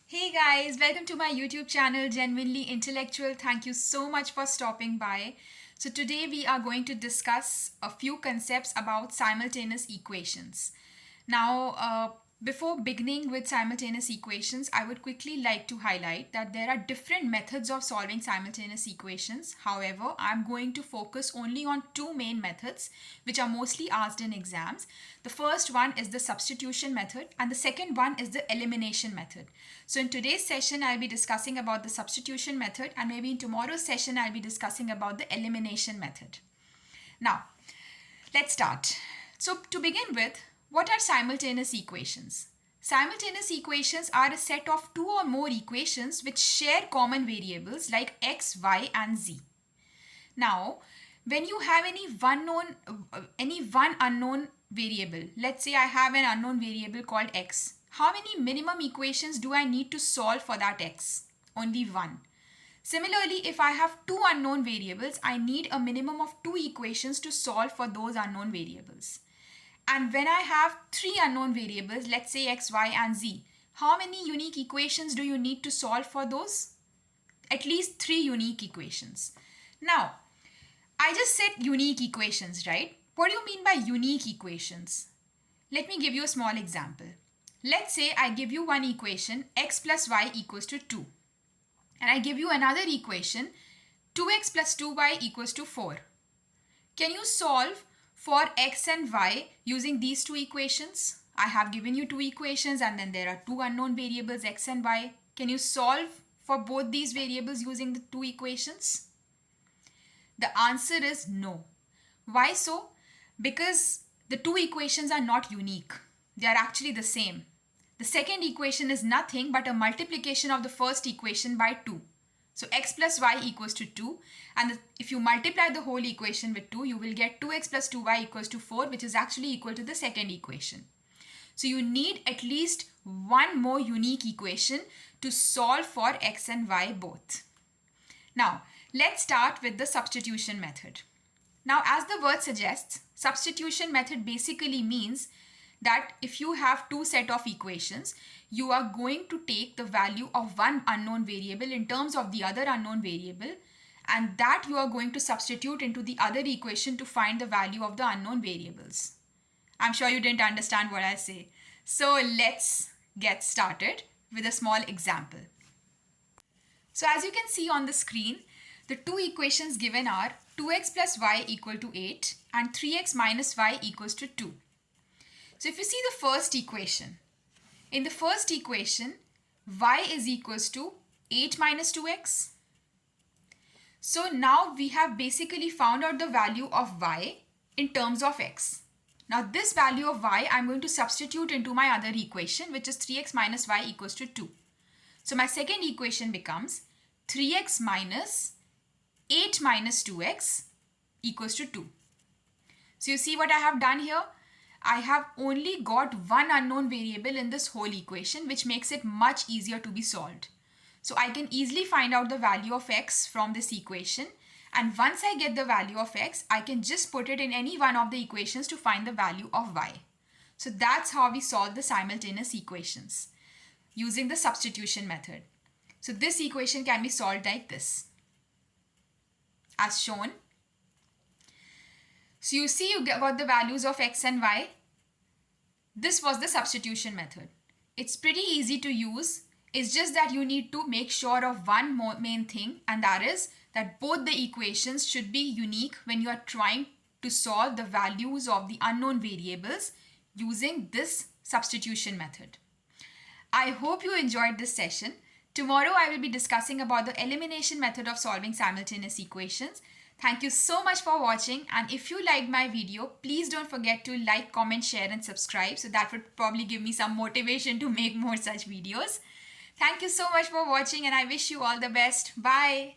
Hey guys, welcome to my YouTube channel, Genuinely Intellectual. Thank you so much for stopping by. So, today we are going to discuss a few concepts about simultaneous equations. Now, before beginning with simultaneous equations, I would quickly like to highlight that there are different methods of solving simultaneous equations. However, I'm going to focus only on two main methods which are mostly asked in exams. The first one is the substitution method and the second one is the elimination method. So in today's session, I'll be discussing about the substitution method, and maybe in tomorrow's session, I'll be discussing about the elimination method. Now, let's start. So to begin with, what are simultaneous equations? Simultaneous equations are a set of two or more equations which share common variables like x, y, and z. Now, when you have any one unknown variable, let's say I have an unknown variable called x, how many minimum equations do I need to solve for that x? Only one. Similarly, if I have two unknown variables, I need a minimum of two equations to solve for those unknown variables. And when I have three unknown variables, let's say x, y, and z, how many unique equations do you need to solve for those? At least three unique equations. Now, I just said unique equations, right? What do you mean by unique equations? Let me give you a small example. Let's say I give you one equation, x plus y equals to 2. And I give you another equation, 2x plus 2y equals to 4. Can you solve for x and y using these two equations? I have given you two equations and then there are two unknown variables x and y. Can you solve for both these variables using the two equations? The answer is no. Why so? Because the two equations are not unique. They are actually the same. The second equation is nothing but a multiplication of the first equation by 2. So x plus y equals to 2, and if you multiply the whole equation with 2, you will get 2x plus 2y equals to 4, which is actually equal to the second equation. So you need at least one more unique equation to solve for x and y both. Now, let's start with the substitution method. Now, as the word suggests, substitution method basically means that if you have two set of equations, you are going to take the value of one unknown variable in terms of the other unknown variable, and that you are going to substitute into the other equation to find the value of the unknown variables. I'm sure you didn't understand what I say. So let's get started with a small example. So as you can see on the screen, the two equations given are 2x plus y equal to 8 and 3x minus y equals to 2. So if you see the first equation, in the first equation, y is equals to 8 minus 2x. So now we have basically found out the value of y in terms of x. Now this value of y I'm going to substitute into my other equation, which is 3x minus y equals to 2. So my second equation becomes 3x minus 8 minus 2x equals to 2. So you see what I have done here? I have only got one unknown variable in this whole equation, which makes it much easier to be solved. So I can easily find out the value of x from this equation, and once I get the value of x, I can just put it in any one of the equations to find the value of y. So that's how we solve the simultaneous equations using the substitution method. So this equation can be solved like this, as shown. So you see you got the values of x and y. This was the substitution method. It's pretty easy to use. It's just that you need to make sure of one more main thing, and that is that both the equations should be unique when you are trying to solve the values of the unknown variables using this substitution method. I hope you enjoyed this session. Tomorrow I will be discussing about the elimination method of solving simultaneous equations. Thank you so much for watching, and if you liked my video, please don't forget to like, comment, share and subscribe, so that would probably give me some motivation to make more such videos. Thank you so much for watching and I wish you all the best. Bye.